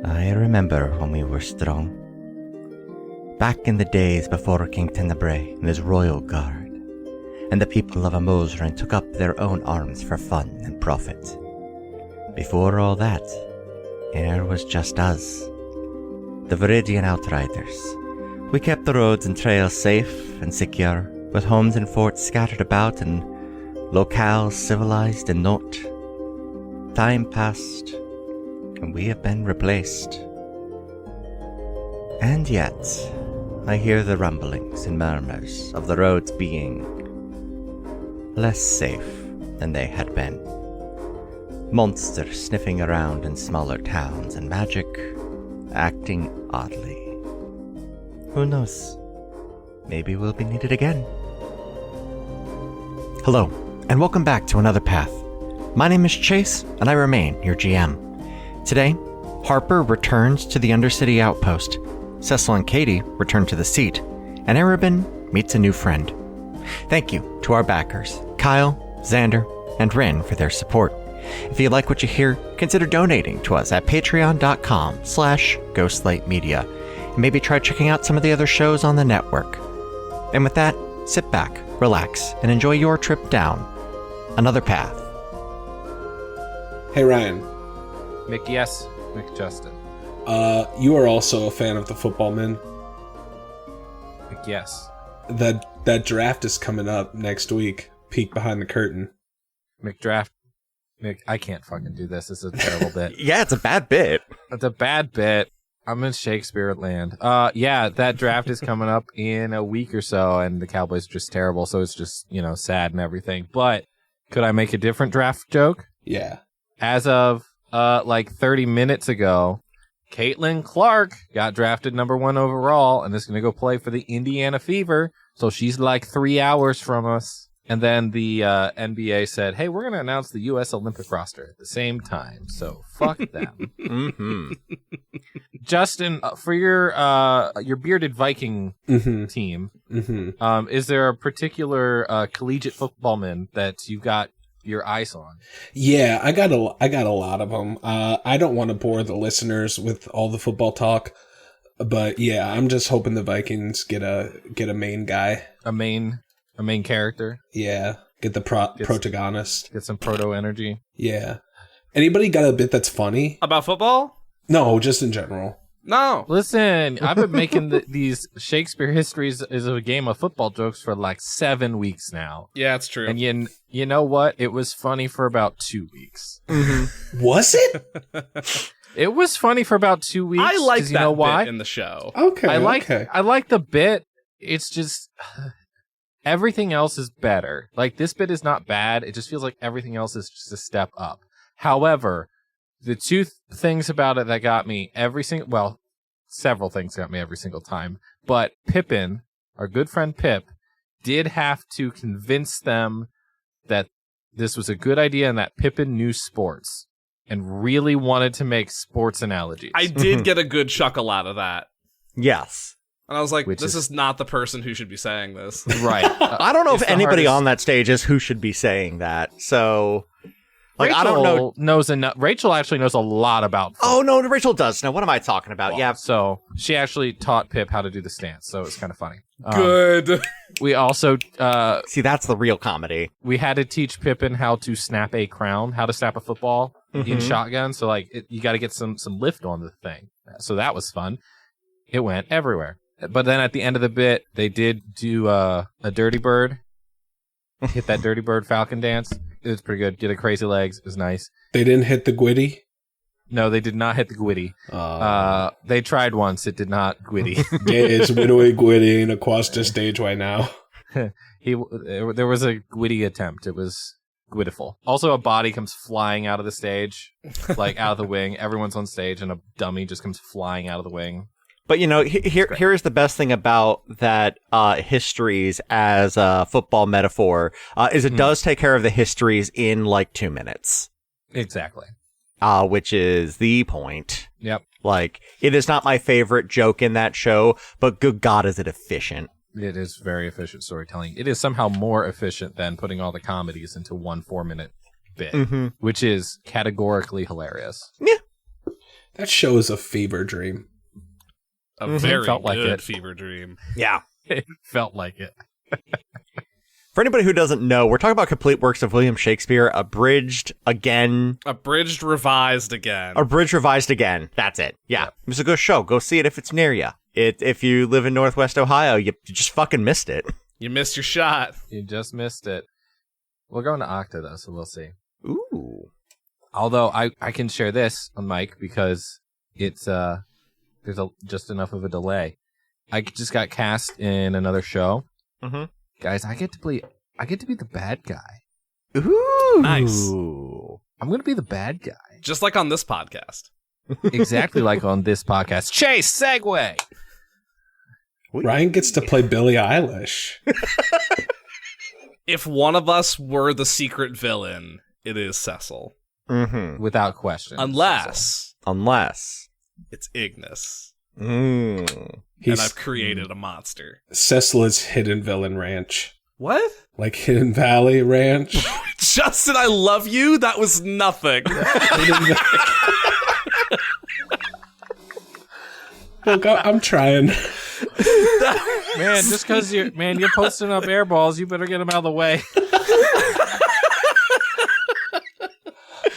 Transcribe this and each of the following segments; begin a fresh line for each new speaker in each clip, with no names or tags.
I remember when we were strong. Back in the days before King Tenebrae and his royal guard, and the people of Amosran took up their own arms for fun and profit. Before all that, it was just us, the Viridian Outriders. We kept the roads and trails safe and secure, with homes and forts scattered about and locales civilized and not. Time passed, and we have been replaced. And yet, I hear the rumblings and murmurs of the roads being less safe than they had been. Monsters sniffing around in smaller towns and magic acting oddly. Who knows? Maybe we'll be needed again.
Hello, and welcome back to Another Path. My name is Chase, and I remain your GM. Today, Harper returns to the Undercity outpost, Cecil and Katie return to the seat, and Aeroben meets a new friend. Thank you to our backers, Kyle, Xander, and Rin for their support. If you like what you hear, consider donating to us at patreon.com/ghostlightmedia, and maybe try checking out some of the other shows on the network. And with that, sit back, relax, and enjoy your trip down Another Path.
Hey Ryan.
Mick, yes. Mick Justin.
You are also a fan of the Football Men.
Mick, yes.
That draft is coming up next week. Peek behind the curtain.
Mick, draft. Mick, I can't fucking do this. This is a terrible bit.
Yeah, it's a bad bit.
It's a bad bit. I'm in Shakespeare land. Yeah, that draft is coming up in a week or so, and the Cowboys are just terrible, so it's just, sad and everything. But could I make a different draft joke?
Yeah.
As of, 30 minutes ago, Caitlin Clark got drafted number 1 overall and is going to go play for the Indiana Fever. So she's like 3 hours from us. And then the NBA said, hey, we're going to announce the U.S. Olympic roster at the same time. So fuck them.
Mm-hmm.
Justin, for your bearded Viking team, is there a particular collegiate footballman that you got your eyes on?
Yeah, I got a lot of them. I don't want to bore the listeners with all the football talk, but yeah, I'm just hoping the Vikings get a main guy,
a main character.
Yeah, get the protagonist,
get some proto energy.
Yeah. Anybody got a bit that's funny
about football?
No, just in general.
No.
Listen, I've been making these Shakespeare histories is a game of football jokes for like 7 weeks now.
Yeah, it's true.
And you know what? It was funny for about 2 weeks.
Mm-hmm. Was it?
It was funny for about 2 weeks.
I like that
you know why?
bit in the show.
Okay.
I like the bit. It's just everything else is better. Like, this bit is not bad. It just feels like everything else is just a step up. However, the two things about it that got me several things got me every single time. But Pippin, our good friend Pip, did have to convince them that this was a good idea and that Pippin knew sports and really wanted to make sports analogies.
I did get a good chuckle out of that.
Yes.
And I was like, this is not the person who should be saying this.
Right.
I don't know if anybody on that stage is who should be saying that. So,
Rachel
I don't know.
Knows enough. Rachel actually knows a lot about football.
Oh, no, Rachel does know. What am I talking about? Yeah.
So she actually taught Pip how to do the stance. So it's kind of funny.
Good.
We also...
see, that's the real comedy.
We had to teach Pippin how to snap a crown, how to snap a football in shotgun. So, you got to get some lift on the thing. So that was fun. It went everywhere. But then at the end of the bit, they did do a dirty bird. Hit that dirty bird falcon dance. It was pretty good. Get a crazy legs. It was nice.
They didn't hit the gwitty?
No, they did not hit the gwitty. They tried once. It did not gwitty.
It's widowy gwitty across the stage right now.
There was a gwitty attempt. It was gwitiful. Also, a body comes flying out of the stage, like out of the wing. Everyone's on stage, and a dummy just comes flying out of the wing.
But, here is the best thing about that histories as a football metaphor is it does take care of the histories in like 2 minutes.
Exactly.
Which is the point.
Yep.
Like, it is not my favorite joke in that show, but good God, is it efficient.
It is very efficient storytelling. It is somehow more efficient than putting all the comedies into 1 4-minute bit, which is categorically hilarious.
Yeah.
That show is a fever dream.
A very
Felt like
good
it.
fever dream.
Yeah.
It felt like it.
For anybody who doesn't know, we're talking about complete works of William Shakespeare, abridged again.
Abridged, revised again.
Abridged, revised again. That's it. Yeah. It's a good show. Go see it if it's near you. If you live in Northwest Ohio, you just fucking missed it.
You missed your shot.
You just missed it. We're going to Octa, though, so we'll see.
Ooh.
Although I can share this on Mike because it's there's just enough of a delay. I just got cast in another show.
Mm-hmm.
Guys, I get to be the bad guy.
Ooh.
Nice.
I'm going to be the bad guy.
Just like on this podcast.
Exactly like on this podcast. Chase, segue!
Ryan gets to play Billie Eilish.
If one of us were the secret villain, it is Cecil.
Mm-hmm.
Without question.
Unless it's Ignis.
Mm.
And I've created a monster.
Cecil is Hidden Villain Ranch.
What?
Like Hidden Valley Ranch.
Justin, I love you. That was nothing.
Look, I'm trying.
Man, just because you're posting up air balls, you better get them out of the way.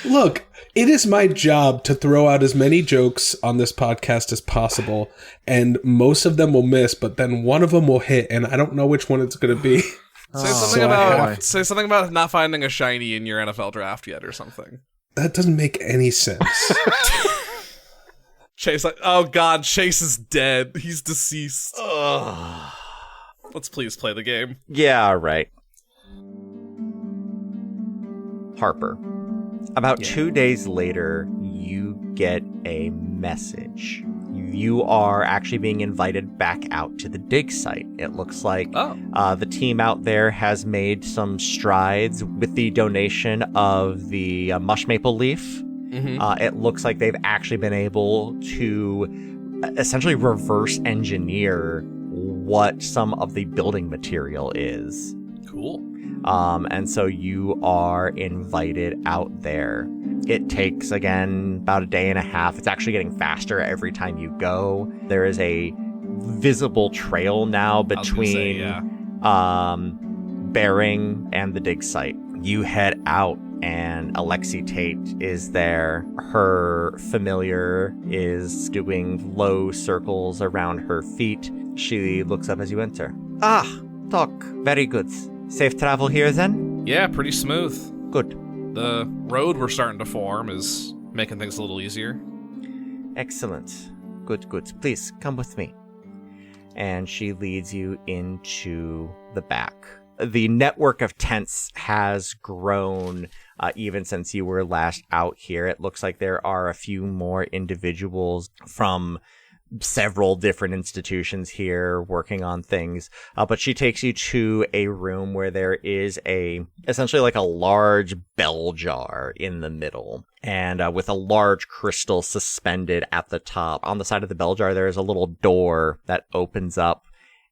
Look, it is my job to throw out as many jokes on this podcast as possible, and most of them will miss, but then one of them will hit, and I don't know which one it's going to be.
Say something about not finding a shiny in your NFL draft yet or something.
That doesn't make any sense.
Chase, oh god, Chase is dead. He's deceased. Let's please play the game.
Yeah, right. Harper. About 2 days later, you get a message. You are actually being invited back out to the dig site. It looks like the team out there has made some strides with the donation of the mush maple leaf. Mm-hmm. It looks like they've actually been able to essentially reverse engineer what some of the building material is.
Cool.
And so you are invited out there. It takes, again, about a day and a half. It's actually getting faster every time you go. There is a visible trail now between Bering and the dig site. You head out, and Alexi Tate is there. Her familiar is doing low circles around her feet. She looks up as you enter. Ah, Doc, very good. Safe travel here, then?
Yeah, pretty smooth.
Good.
The road we're starting to form is making things a little easier.
Excellent. Good. Please, come with me. And she leads you into the back. The network of tents has grown even since you were last out here. It looks like there are a few more individuals from several different institutions here working on things, but she takes you to a room where there is essentially like a large bell jar in the middle, and with a large crystal suspended at the top. On the side of the bell jar, there is a little door that opens up,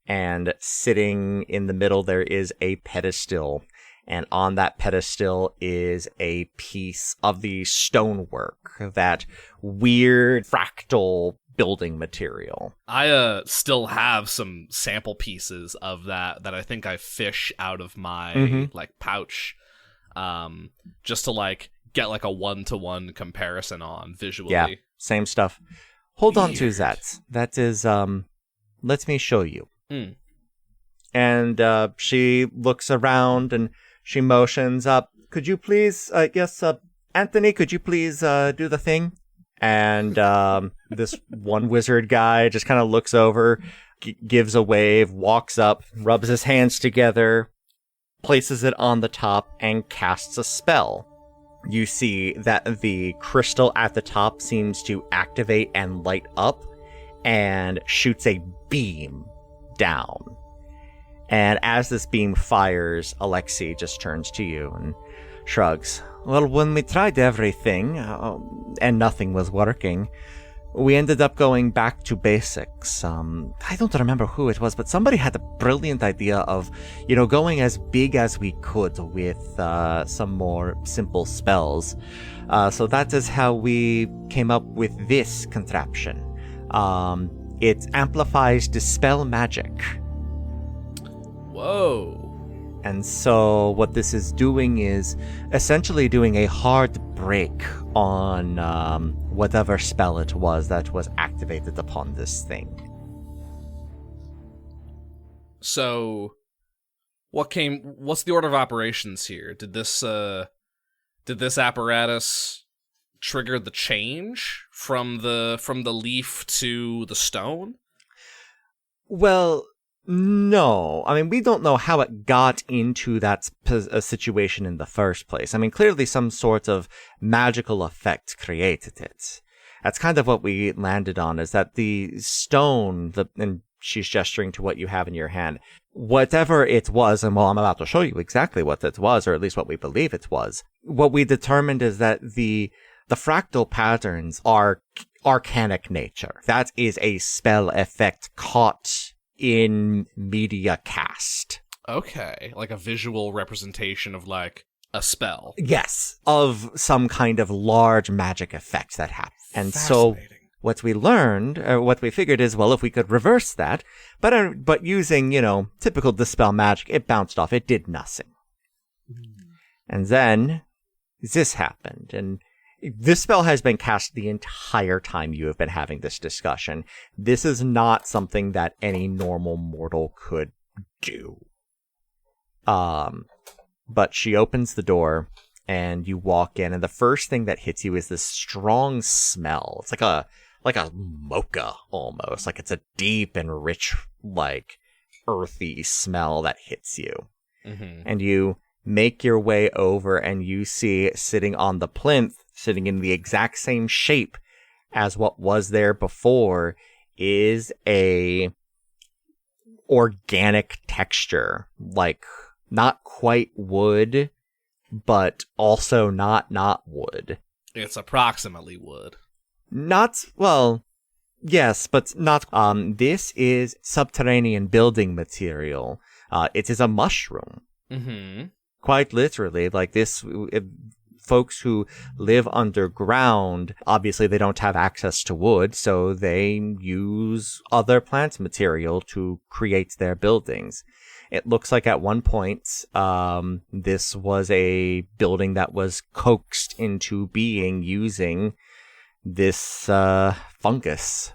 and sitting in the middle there is a pedestal, and on that pedestal is a piece of the stonework, that weird fractal building material.
I still have some sample pieces of that I think I fish out of my pouch, just to get like a 1-to-1 comparison on visually.
Yeah, same stuff. Hold on to that. That is let me show you. And she looks around and she motions up. Could you please Anthony, could you please do the thing? And this one wizard guy just kind of looks over, gives a wave, walks up, rubs his hands together, places it on the top, and casts a spell. You see that the crystal at the top seems to activate and light up and shoots a beam down. And as this beam fires, Alexi just turns to you and shrugs. Well, when we tried everything, and nothing was working, we ended up going back to basics. I don't remember who it was, but somebody had a brilliant idea of, going as big as we could with some more simple spells. So that is how we came up with this contraption. It amplifies dispel magic.
Whoa.
And so what this is doing is essentially doing a hard break on whatever spell it was that was activated upon this thing.
So, what's the order of operations here? Did this apparatus trigger the change from the leaf to the stone?
Well, no. I mean, we don't know how it got into that situation in the first place. I mean, clearly some sort of magical effect created it. That's kind of what we landed on, is that the stone, and she's gesturing to what you have in your hand, whatever it was, and I'm about to show you exactly what it was, or at least what we believe it was, what we determined is that the fractal patterns are arcanic nature. That is a spell effect caught in media cast.
Okay, like a visual representation of like a spell.
Yes, of some kind of large magic effect that happens. And so what we learned, or what we figured is, well, if we could reverse that, but using, typical dispel magic, it bounced off. It did nothing. And then this happened, and this spell has been cast the entire time you have been having this discussion. This is not something that any normal mortal could do. But she opens the door, and you walk in, and the first thing that hits you is this strong smell. It's like a mocha, almost. Like it's a deep and rich, like, earthy smell that hits you.
Mm-hmm.
And you make your way over, and you see sitting on the plinth, sitting in the exact same shape as what was there before, is a organic texture. Like, not quite wood, but also not wood.
It's approximately wood.
Yes, but not. This is subterranean building material. It is a mushroom.
Mm-hmm.
Quite literally, like this. Folks who live underground, obviously they don't have access to wood, so they use other plant material to create their buildings. It looks like at one point, this was a building that was coaxed into being using this fungus.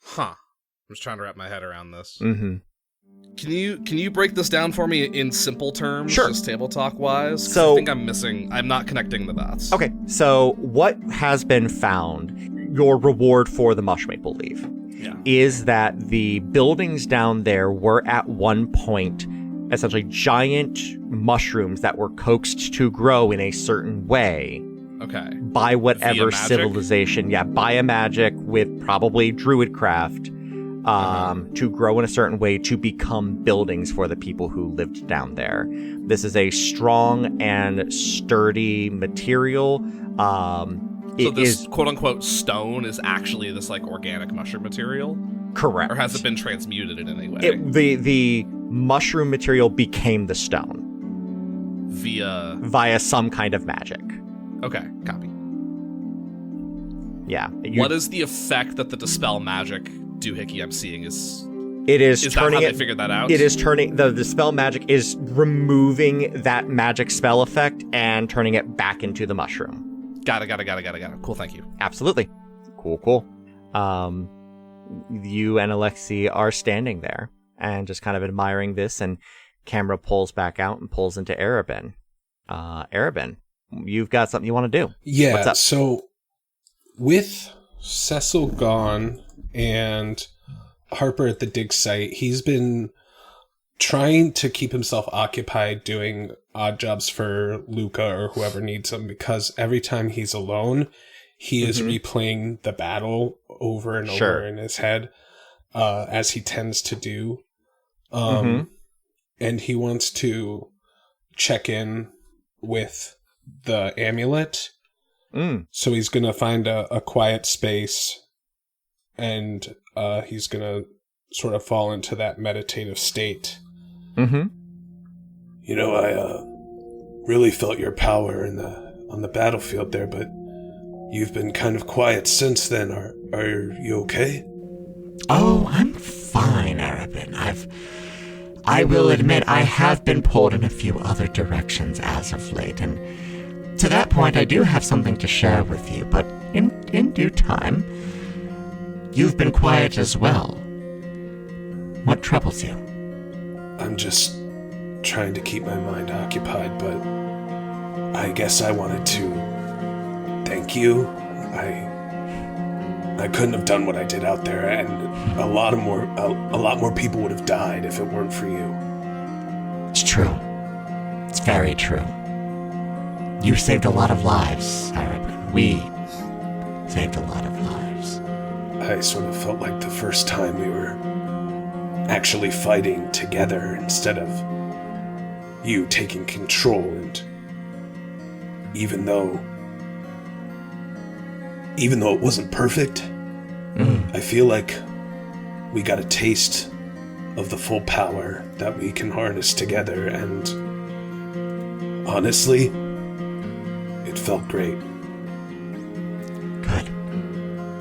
Huh. I'm just trying to wrap my head around this.
Mm-hmm.
Can you break this down for me in simple terms?
Sure.
Just table talk wise?
So,
I think I'm not connecting the dots.
Okay, so what has been found, your reward for the mush maple leaf, is that the buildings down there were at one point essentially giant mushrooms that were coaxed to grow in a certain way.
Okay.
By whatever
Via magic?
civilization. Yeah, by a magic with probably druidcraft. To grow in a certain way to become buildings for the people who lived down there. This is a strong and sturdy material.
So this quote-unquote stone is actually this like organic mushroom material?
Correct.
Or has it been transmuted in any way?
The mushroom material became the stone. Via some kind of magic.
Okay, copy.
Yeah.
What is the effect that the dispel magic doohickey I'm seeing is
turning
that how they figured that out?
It is turning the dispel magic is removing that magic spell effect and turning it back into the mushroom.
Got it. Cool, thank you.
Absolutely. Cool. You and Alexi are standing there and just kind of admiring this, and camera pulls back out and pulls into Aeroben. Aeroben, you've got something you want to do.
Yeah,
What's up?
So with Cecil gone and Harper at the dig site, he's been trying to keep himself occupied doing odd jobs for Luca or whoever needs him, because every time he's alone, he is replaying the battle over and over in his head, as he tends to do. And he wants to check in with the amulet. So he's going to find a quiet space and he's gonna sort of fall into that meditative state.
Mm-hmm.
You know, I really felt your power on the battlefield there, but you've been kind of quiet since then. Are you okay?
Oh, I'm fine, Aeroben. I will admit I have been pulled in a few other directions as of late, and to that point I do have something to share with you, but in due time. You've been quiet as well. What troubles you?
I'm just trying to keep my mind occupied, but I guess I wanted to thank you. I couldn't have done what I did out there, and a lot more people would have died if it weren't for you.
It's true. It's very true. You saved a lot of lives, Harper. We saved a lot of lives.
I sort of felt like the first time we were actually fighting together instead of you taking control, and even though it wasn't perfect, I feel like we got a taste of the full power that we can harness together, and honestly, it felt great.
Good.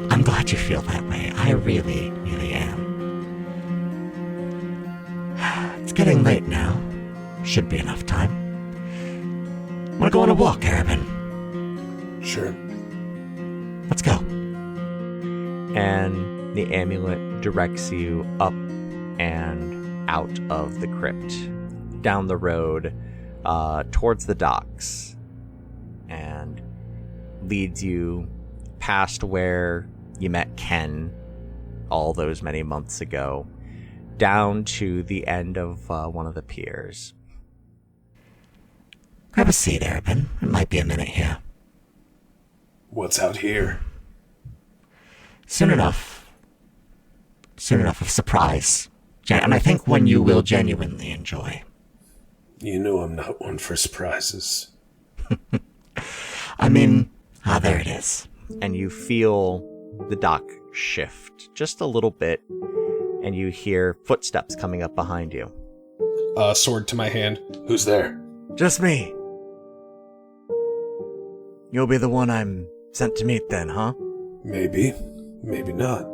I'm glad you feel that way. I really, really am. It's getting late now. Should be enough time. Wanna go on a walk, Aeroben?
Sure.
Let's go.
And the amulet directs you up and out of the crypt, down the road, towards the docks, and leads you past where you met Ken all those many months ago, down to the end of one of the piers.
Grab a seat, Aeroben. It might be a minute here.
What's out here?
Soon enough a surprise. And I think one you will genuinely enjoy.
You know I'm not one for surprises.
I mean, there it is.
And you feel the dock shift just a little bit, and you hear footsteps coming up behind you.
Sword to my hand.
Who's there?
Just me. You'll be the one I'm sent to meet then, huh?
Maybe. Maybe not.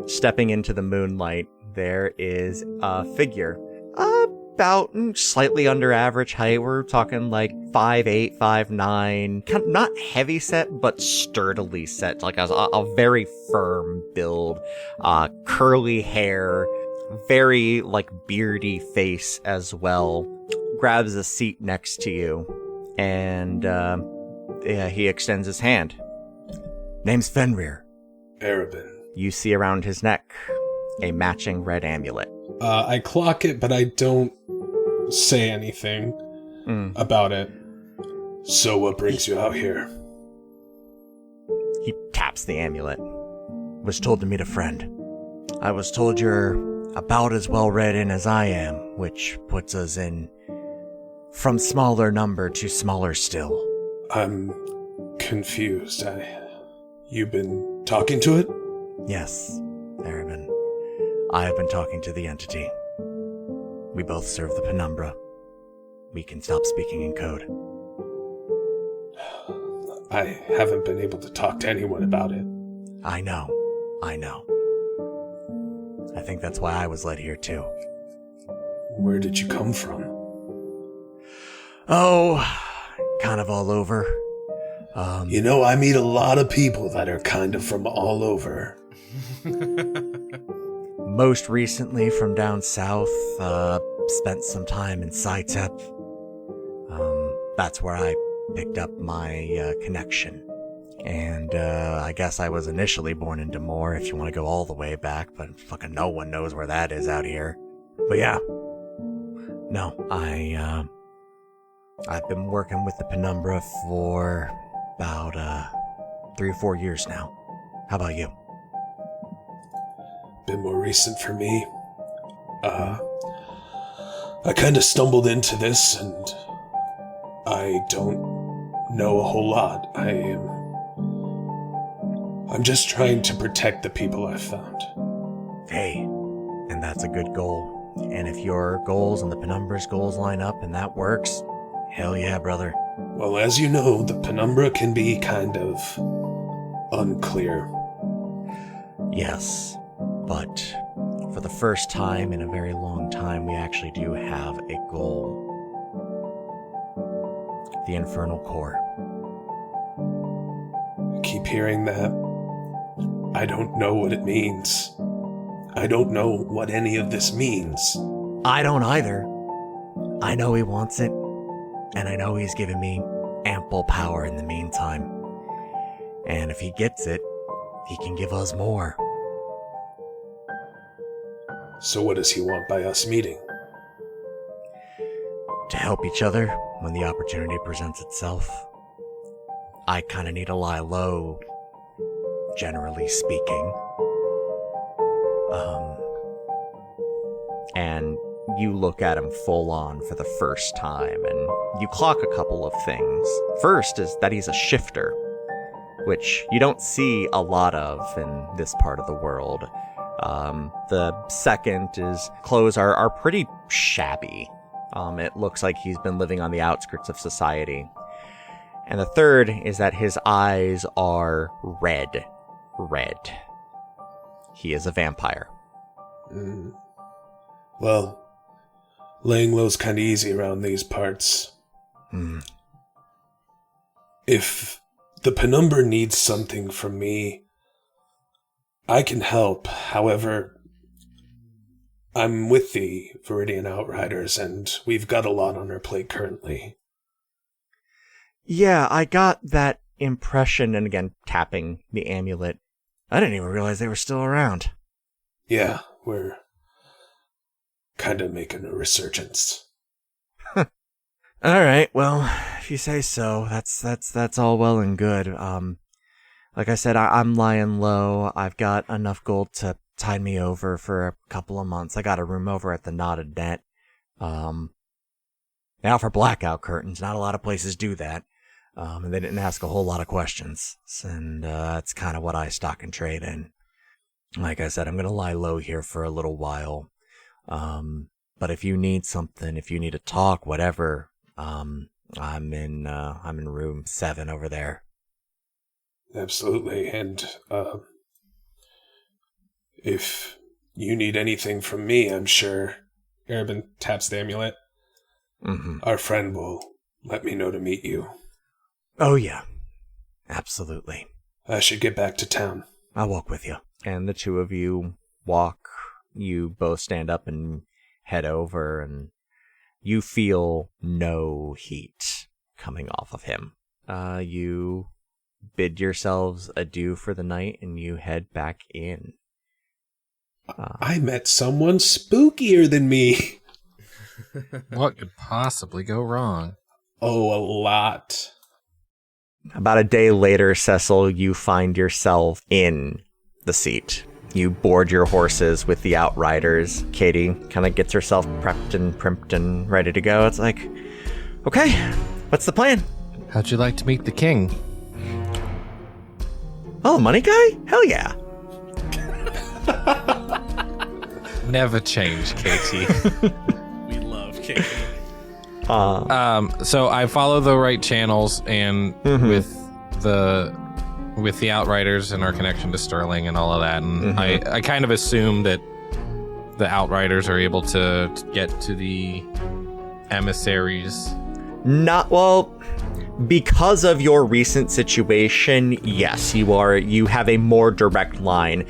Stepping into the moonlight, there is a figure about slightly under average height. We're talking like 5'8", 5'9", kind of not heavy set, but sturdily set, like a very firm build, curly hair, very like beardy face as well. Grabs a seat next to you, and he extends his hand.
Name's Fenrir.
Aeroben.
You see around his neck a matching red amulet.
I clock it, but I don't say anything about it.
So what brings you out here?
He taps the amulet.
Was told to meet a friend. I was told you're about as well read in as I am, which puts us in from smaller number to smaller still.
I'm confused. You've been talking to it?
Yes, Aeroben. I have been talking to the entity. We both serve the penumbra. We can stop speaking in code.
I haven't been able to talk to anyone about it.
I know. I think that's why I was led here too.
Where did you come from?
Oh, kind of all over.
You know, I meet a lot of people that are kind of from all over.
Most recently from down south, spent some time in Saitep. That's where I picked up my connection. And I guess I was initially born in Damore, if you want to go all the way back, but fucking no one knows where that is out here. But yeah. No, I've been working with the penumbra for about 3 or 4 years now. How about you?
Been more recent for me. I kind of stumbled into this, and I don't know a whole lot. I'm just trying to protect the people I've found.
Hey, and that's a good goal. And if your goals and the Penumbra's goals line up and that works, hell yeah, brother.
Well, as you know, the Penumbra can be kind of unclear.
Yes, but for the first time in a very long time, we actually do have a goal. The Infernal Core.
I keep hearing that. I don't know what it means. I don't know what any of this means.
I don't either. I know he wants it, and I know he's given me ample power in the meantime. And if he gets it, he can give us more.
So what does he want by us meeting?
To help each other when the opportunity presents itself. I kinda need to lie low, generally speaking. And you look at him full on for the first time, and you clock a couple of things. First is that he's a shifter, which you don't see a lot of in this part of the world. The second is clothes are pretty shabby. It looks like he's been living on the outskirts of society. And the third is that his eyes are red. He is a vampire.
Well, laying low's kind of easy around these parts. If the Penumbra needs something from me, I can help. However, I'm with the Viridian Outriders, and we've got a lot on our plate currently.
Yeah, I got that impression, and again, tapping the amulet. I didn't even realize they were still around.
Yeah, we're kind of making a resurgence.
All right, well, if you say so, that's all well and good. Like I said, I'm lying low. I've got enough gold to tide me over for a couple of months. I got a room over at the Knotted Net. Now for blackout curtains, not a lot of places do that. And they didn't ask a whole lot of questions. And that's kind of what I stock and trade in. Like I said, I'm going to lie low here for a little while. But if you need something, if you need to talk, whatever, I'm in room 7 over there.
Absolutely. And if you need anything from me, I'm sure
Aeroben taps the amulet.
Our friend will let me know to meet you.
Oh, yeah. Absolutely.
I should get back to town.
I'll walk with you. And the two of you walk. You both stand up and head over, and you feel no heat coming off of him. You bid yourselves adieu for the night, and you head back in.
I met someone spookier than me.
What could possibly go wrong?
Oh, a lot.
About a day later, Cecil, you find yourself in the seat. You board your horses with the Outriders. Katie kind of gets herself prepped and primped and ready to go. It's like, okay, what's the plan?
How'd you like to meet the king?
Oh, the money guy? Hell yeah.
Never change, Katie.
We love Katie.
So I follow the right channels, and with the Outriders and our connection to Sterling and all of that, and I kind of assume that the Outriders are able to get to the emissaries.
Not well. Because of your recent situation, yes, you have a more direct line.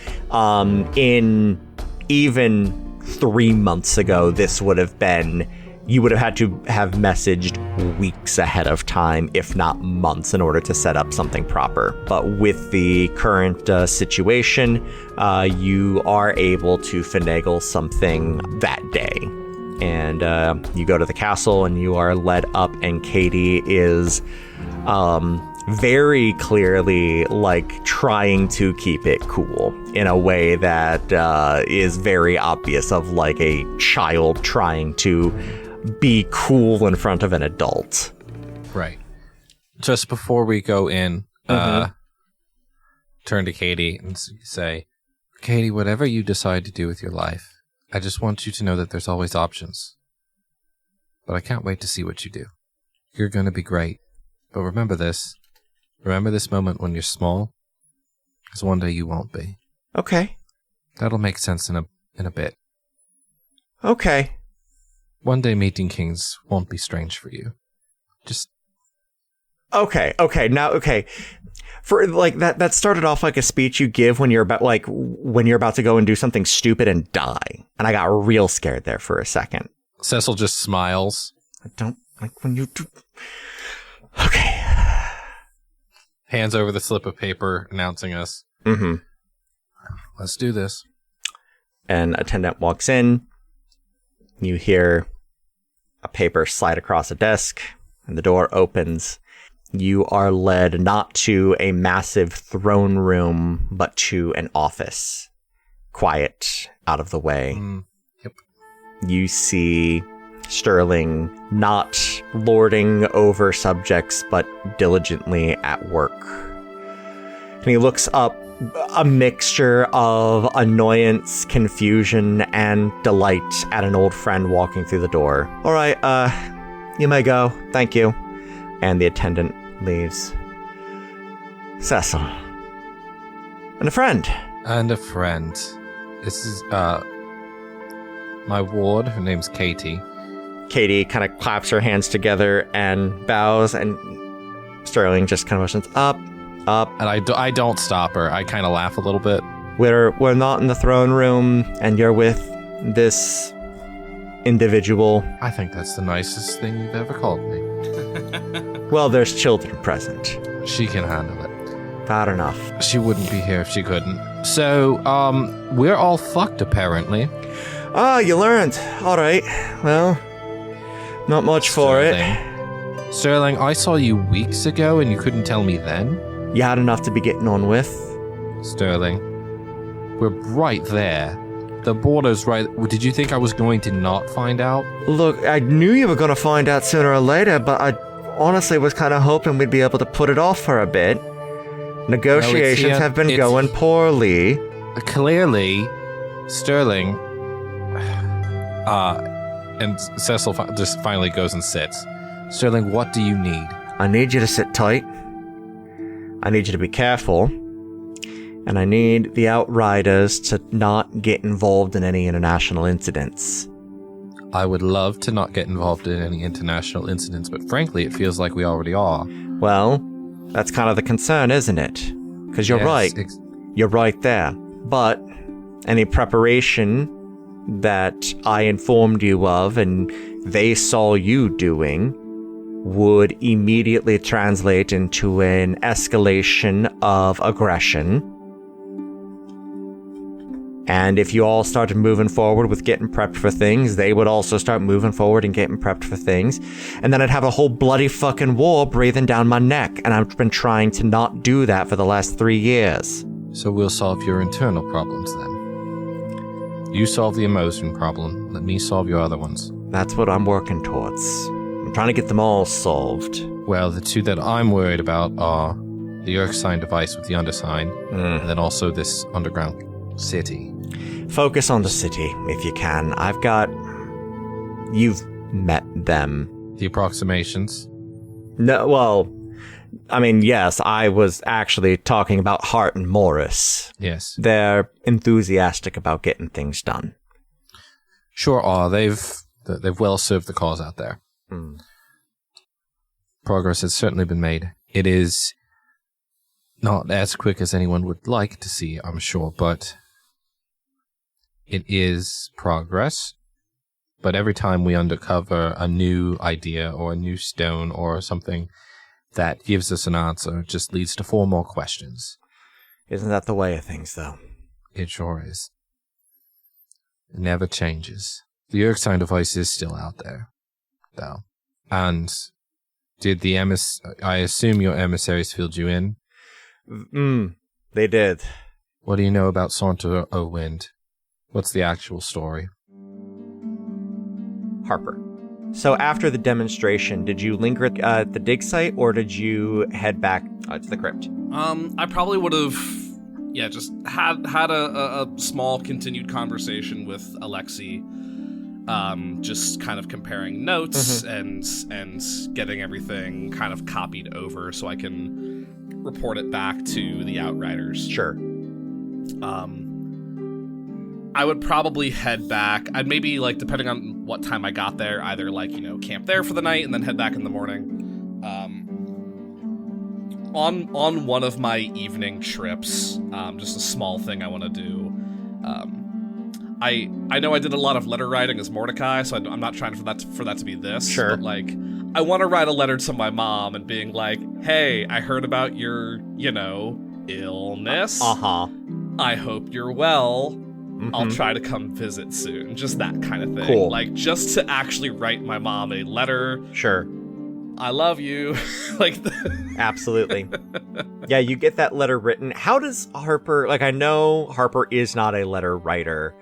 In even 3 months ago, this would have been, you would have had to have messaged weeks ahead of time, if not months, in order to set up something proper. But with the current situation, you are able to finagle something that day. And you go to the castle and you are led up, and Katie is very clearly like trying to keep it cool in a way that is very obvious of like a child trying to be cool in front of an adult.
Right. Just before we go in, to turn to Katie and say, Katie, whatever you decide to do with your life, I just want you to know that there's always options. But I can't wait to see what you do. You're going to be great. But remember this. Remember this moment when you're small, because one day you won't be.
Okay.
That'll make sense in a bit.
Okay.
One day meeting kings won't be strange for you. Just...
Okay. Now, okay. For like that started off like a speech you give when you're about to go and do something stupid and die. And I got real scared there for a second.
Cecil just smiles.
I don't like when you do. Okay.
Hands over the slip of paper announcing us.
Mm-hmm.
Let's do this.
An attendant walks in. You hear a paper slide across a desk, and the door opens. You are led not to a massive throne room, but to an office. Quiet, out of the way.
Yep.
You see Sterling not lording over subjects, but diligently at work. And he looks up, a mixture of annoyance, confusion, and delight at an old friend walking through the door. All right, you may go. Thank you. And the attendant leaves. Cecil. And a friend.
And a friend. This is, my ward. Her name's Katie.
Katie kind of claps her hands together and bows, and Sterling just kind of motions up.
And I don't stop her. I kind of laugh a little bit.
We're not in the throne room, and you're with this individual.
I think that's the nicest thing you've ever called me.
Well, there's children present.
She can handle it.
Bad enough.
She wouldn't be here if she couldn't. So, we're all fucked, apparently.
You learned. All right. Well, not much for it.
Sterling, I saw you weeks ago, and you couldn't tell me then?
You had enough to be getting on with.
Sterling, we're right there. The border's right. Did you think I was going to not find out?
Look, I knew you were going to find out sooner or later, but I honestly was kind of hoping we'd be able to put it off for a bit. Negotiations have been going poorly.
Clearly, Sterling... and Cecil just finally goes and sits. Sterling, what do you need?
I need you to sit tight. I need you to be careful. And I need the Outriders to not get involved in any international incidents.
I would love to not get involved in any international incidents, but frankly, it feels like we already are.
Well, that's kind of the concern, isn't it? Because you're right. You're right there. But any preparation that I informed you of and they saw you doing would immediately translate into an escalation of aggression. And if you all started moving forward with getting prepped for things, they would also start moving forward and getting prepped for things. And then I'd have a whole bloody fucking war breathing down my neck. And I've been trying to not do that for the last 3 years.
So we'll solve your internal problems then. You solve the emotion problem. Let me solve your other ones.
That's what I'm working towards. I'm trying to get them all solved.
Well, the two that I'm worried about are the Earth sign device with the undersign, and then also this underground city.
Focus on the city, if you can. You've met them.
The approximations?
No, well, I mean, yes, I was actually talking about Hart and Morris.
Yes.
They're enthusiastic about getting things done.
Sure are. They've well served the cause out there. Progress has certainly been made. It is not as quick as anyone would like to see, I'm sure, but it is progress. But every time we uncover a new idea or a new stone or something that gives us an answer, it just leads to 4 more questions.
Isn't that the way of things, though?
It sure is. It never changes. The Earth sign device is still out there, though. And did the I assume your emissaries filled you in?
They did.
What do you know about Saunter O' Wind? What's the actual story?
Harper. So after the demonstration, did you linger at the dig site, or did you head back to the crypt?
I probably would have yeah, just had a small continued conversation with Alexi, just kind of comparing notes and getting everything kind of copied over so I can report it back to the Outriders.
Sure.
I would probably head back. I'd maybe, like, depending on what time I got there, either, like, you know, camp there for the night and then head back in the morning. On one of my evening trips, just a small thing I want to do. I know I did a lot of letter writing as Mordecai, so I'm not trying for that to be this.
Sure.
But, like, I want to write a letter to my mom and being like, hey, I heard about your, you know, illness. I hope you're well. I'll try to come visit soon. Just that kind of thing.
Cool.
Like, just to actually write my mom a letter.
Sure.
I love you. Like,
Absolutely. Yeah, you get that letter written. How does Harper, like, I know Harper is not a letter writer.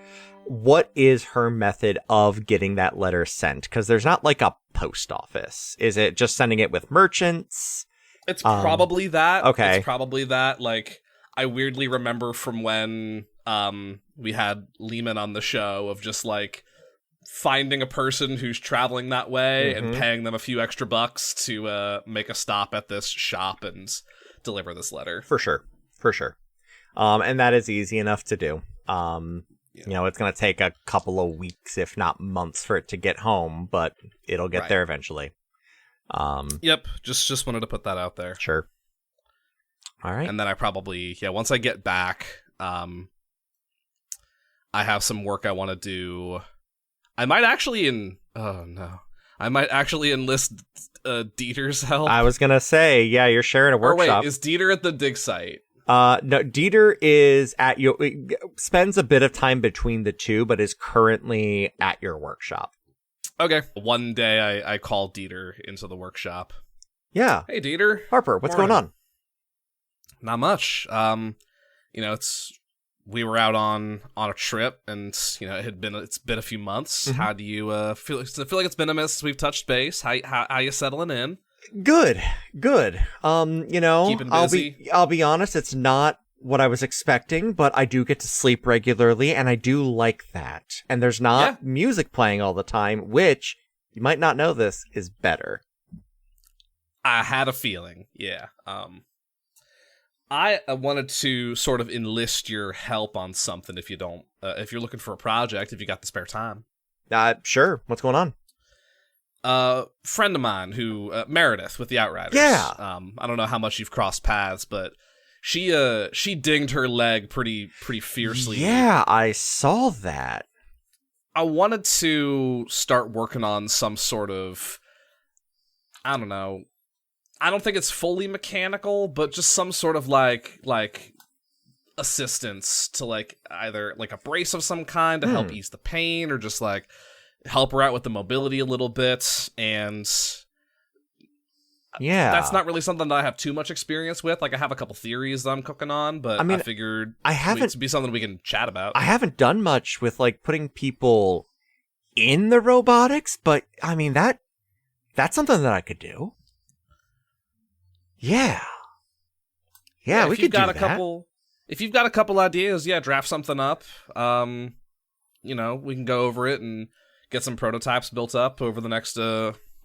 What is her method of getting that letter sent? Because there's not, like, a post office. Is it just sending it with merchants?
It's probably that.
Okay.
It's probably that. Like, I weirdly remember from when we had Lehman on the show of just, like, finding a person who's traveling that way and paying them a few extra bucks to make a stop at this shop and deliver this letter.
For sure. And that is easy enough to do. You know, it's going to take a couple of weeks, if not months, for it to get home, but it'll get there eventually.
Yep, just wanted to put that out there.
Sure. All right.
And then I probably, once I get back, I have some work I want to do. I might actually enlist Dieter's help.
I was going to say, yeah, you're sharing a workshop.
Or wait, is Dieter at the dig site?
No, Dieter is at your, spends a bit of time between the two, but is currently at your workshop.
Okay. One day I call Dieter into the workshop.
Yeah.
Hey, Dieter.
Harper, what's going on?
Not much. You know, we were out on a trip, and you know, it's been a few months. How do you feel? I feel like it's been a minute since we've touched base. How you settling in?
Good. You know,
Keeping busy?
I'll be honest, it's not what I was expecting, but I do get to sleep regularly, and I do like that. And there's not music playing all the time, which, you might not know this, is better.
I had a feeling, yeah. I wanted to sort of enlist your help on something if you're looking for a project, if you got the spare time.
Sure. What's going on?
Friend of mine who, Meredith with the Outriders.
Yeah.
I don't know how much you've crossed paths, but she dinged her leg pretty fiercely.
Yeah, I saw that.
I wanted to start working on some sort of, I don't know, I don't think it's fully mechanical, but just some sort of like assistance to like either like a brace of some kind to help ease the pain, or just like help her out with the mobility a little bit. And
yeah,
that's not really something that I have too much experience with. Like, I have a couple theories that I'm cooking on, but I figured it'd be something we can chat about.
I haven't done much with like putting people in the robotics, but I mean that's something that I could do. Yeah, we could do that.
If you've got a couple ideas, draft something up. You know, we can go over it and get some prototypes built up over the next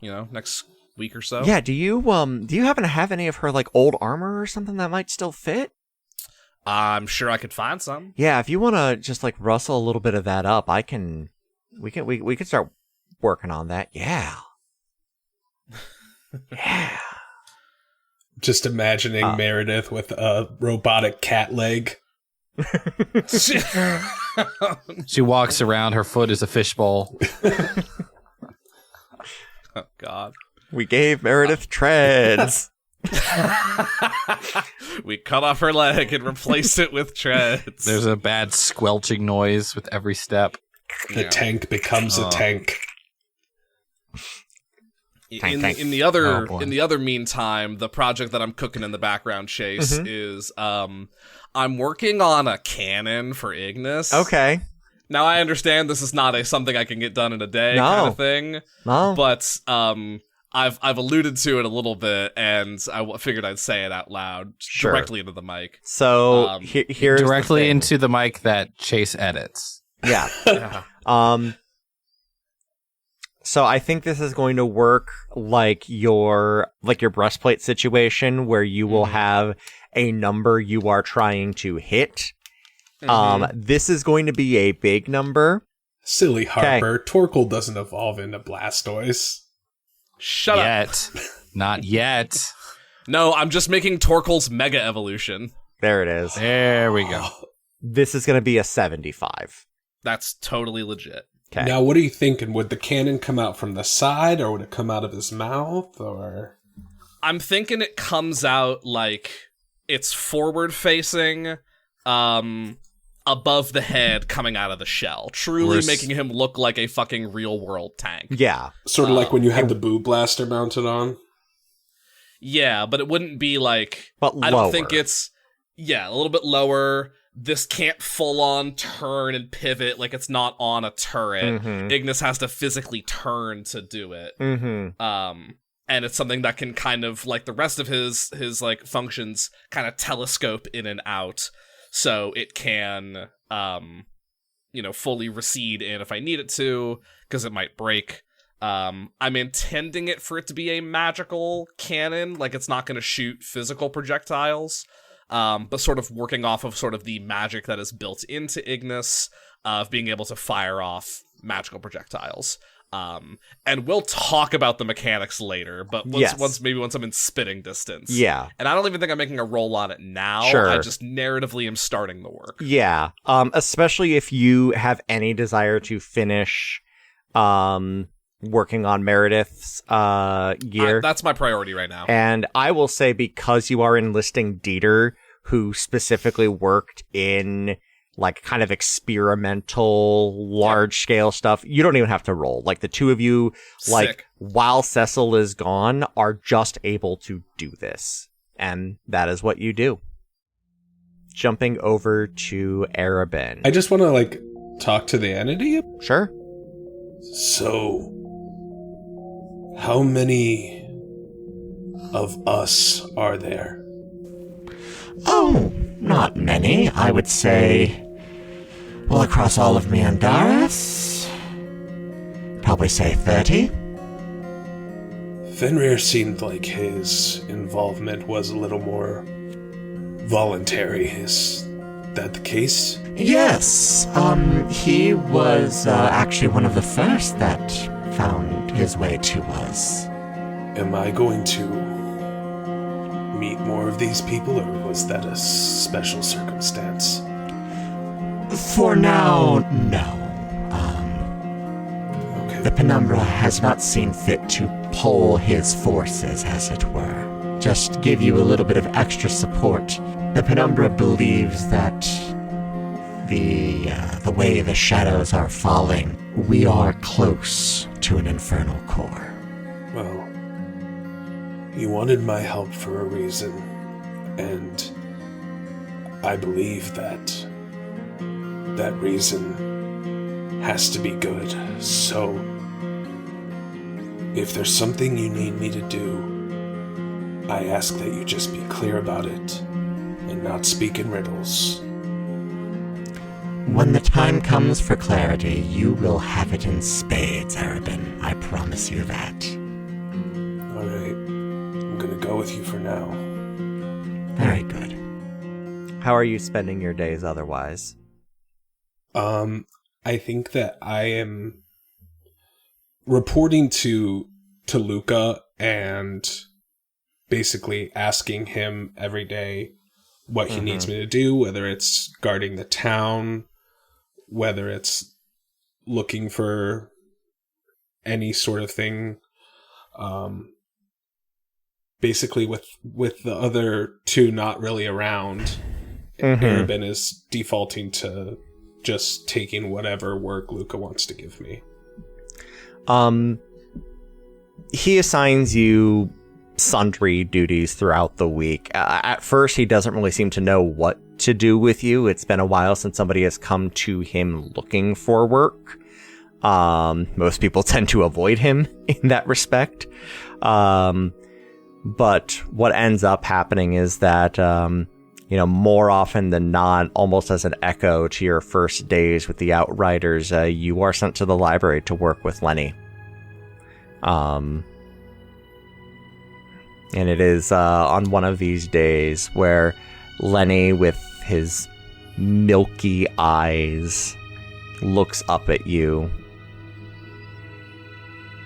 next week or so.
Yeah, do you happen to have any of her like old armor or something that might still fit?
I'm sure I could find some.
Yeah, if you want to just like rustle a little bit of that up, we can start working on that. Yeah. Yeah.
Just imagining Meredith with a robotic cat leg.
She walks around, her foot is a fishbowl.
Oh, God.
We gave Meredith treads.
We cut off her leg and replaced it with treads.
There's a bad squelching noise with every step.
The tank becomes a tank.
In the other meantime, the project that I'm cooking in the background, Chase, is I'm working on a cannon for Ignis.
Okay.
Now, I understand this is not something I can get done in a day kind of thing.
No.
But I've alluded to it a little bit, and I figured I'd say it out loud directly into the mic.
So here's
directly into the mic that Chase edits.
Yeah. So I think this is going to work like your breastplate situation, where you will have a number you are trying to hit. This is going to be a big number.
Silly Harper. Torkoal doesn't evolve into Blastoise.
Shut up.
Not yet.
No, I'm just making Torkoal's Mega Evolution.
There it is.
There we go.
This is going to be a 75.
That's totally legit.
Okay.
Now, what are you thinking? Would the cannon come out from the side, or would it come out of his mouth, or...
I'm thinking it comes out like it's forward-facing, above the head coming out of the shell, truly making him look like a fucking real-world tank.
Yeah.
Sort of like when you had the Boo Blaster mounted on?
Yeah, but it wouldn't be like...
But
I don't think it's... Yeah, a little bit lower. This can't full-on turn and pivot like it's not on a turret. Ignis has to physically turn to do it. And it's something that can kind of, like the rest of his like functions, kind of telescope in and out. So it can, fully recede in if I need it to, because it might break. I'm intending it for it to be a magical cannon, like it's not going to shoot physical projectiles, but sort of working off of sort of the magic that is built into Ignis of being able to fire off magical projectiles. And we'll talk about the mechanics later, but once I'm in spitting distance.
Yeah.
And I don't even think I'm making a roll on it now.
Sure.
I just narratively am starting the work.
Yeah. Especially if you have any desire to finish working on Meredith's gear.
That's my priority right now.
And I will say, because you are enlisting Dieter, who specifically worked in like kind of experimental, large-scale stuff, you don't even have to roll. Like the two of you, like while Cecil is gone, are just able to do this. And that is what you do. Jumping over to Aeroben.
I just want to, like, talk to the entity.
Sure.
So, how many of us are there?
Oh, not many. I would say, well, across all of Meandaris, probably say 30.
Fenrir seemed like his involvement was a little more voluntary. Is that the case?
Yes, he was actually one of the first that found his way to us.
Am I going to meet more of these people, or was that a special circumstance?
For now, no.
Okay.
The Penumbra has not seen fit to pull his forces, as it were. Just give you a little bit of extra support. The Penumbra believes that the way the shadows are falling, we are close to an infernal core.
Well, you wanted my help for a reason, and I believe that that reason has to be good. So, if there's something you need me to do, I ask that you just be clear about it and not speak in riddles.
When the time comes for clarity, you will have it in spades, Aeroben. I promise you that.
Alright, I'm gonna go with you for now.
Very good.
How are you spending your days otherwise?
I think that I am reporting to Luca and basically asking him every day what he needs me to do, whether it's guarding the town, whether it's looking for any sort of thing. Basically with the other two not really around, Aeroben is defaulting to just taking whatever work Luca wants to give me.
He assigns you sundry duties throughout the week. At first, he doesn't really seem to know what to do with you. It's been a while since somebody has come to him looking for work.
Most people tend to avoid him in that respect. But what ends up happening is that, more often than not, almost as an echo to your first days with the Outriders, you are sent to the library to work with Lenny. And it is on one of these days where Lenny, with his milky eyes, looks up at you.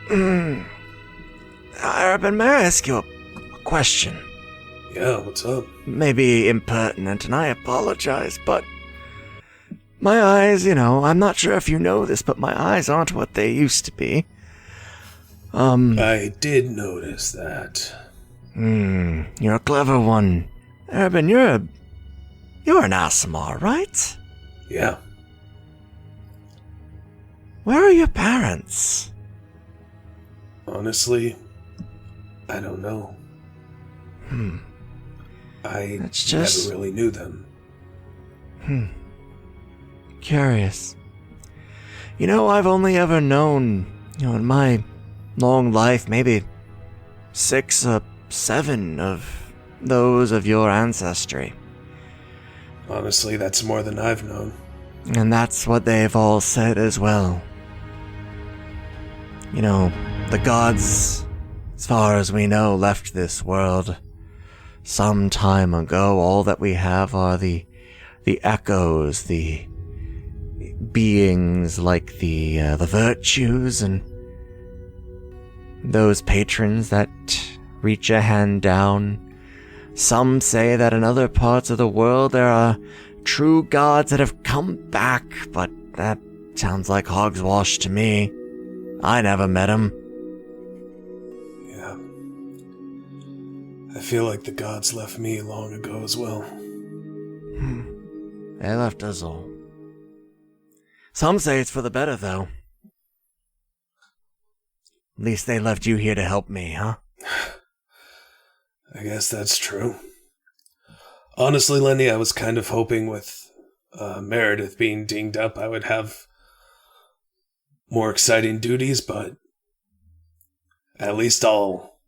Aeroben, may I ask you a question?
Yeah, what's up?
Maybe impertinent, and I apologize, but my eyes, I'm not sure if you know this, but my eyes aren't what they used to be.
I did notice that.
You're a clever one. Aeroben, you're an Aasimar, right?
Yeah.
Where are your parents?
Honestly, I don't know. I never really knew them.
Curious. I've only ever known, in my long life, maybe 6 or 7 of those of your ancestry.
Honestly, that's more than I've known.
And that's what they've all said as well. The gods, as far as we know, left this world some time ago. All that we have are the echoes, the beings like the virtues and those patrons that reach a hand down. Some say that in other parts of the world there are true gods that have come back, but that sounds like hogswash to me. I never met them.
Yeah. I feel like the gods left me long ago as well.
They left us all. Some say it's for the better, though. At least they left you here to help me, huh?
I guess that's true. Honestly, Lenny, I was kind of hoping with Meredith being dinged up, I would have more exciting duties, but at least I'll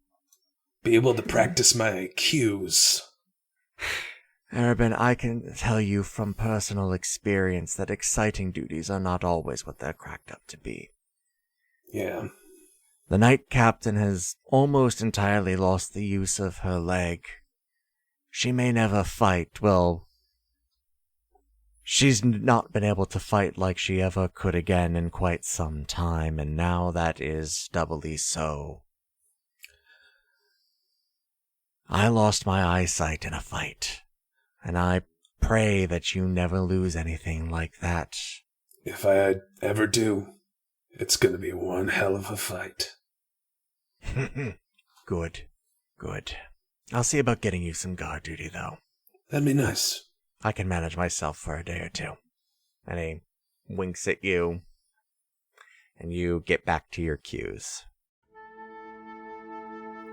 be able to practice my cues.
Aeroben, I can tell you from personal experience that exciting duties are not always what they're cracked up to be.
Yeah.
The Knight Captain has almost entirely lost the use of her leg. She may never fight, she's not been able to fight like she ever could again in quite some time, and now that is doubly so. I lost my eyesight in a fight, and I pray that you never lose anything like that.
If I ever do, it's gonna be one hell of a fight.
Good. I'll see about getting you some guard duty, though.
That'd be nice.
I can manage myself for a day or two. And he winks at you, and you get back to your cues.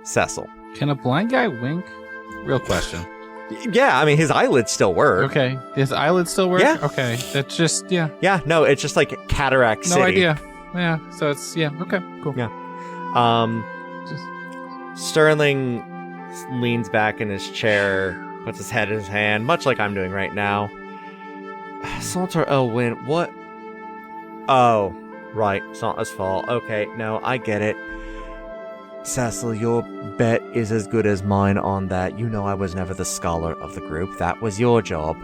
Cecil.
Can a blind guy wink? Real question.
Yeah, his eyelids still work.
Okay. His eyelids still work?
Yeah.
Okay. That's just, yeah.
Yeah, no, it's just like Cataract City.
No idea. Yeah, so it's, yeah, okay, cool.
Yeah. Sterling leans back in his chair, puts his head in his hand, much like I'm doing right now. Saunter Elwyn, what? Oh, right, Saunter's fault. Okay, no, I get it. Cecil, your bet is as good as mine on that. You know I was never the scholar of the group. That was your job.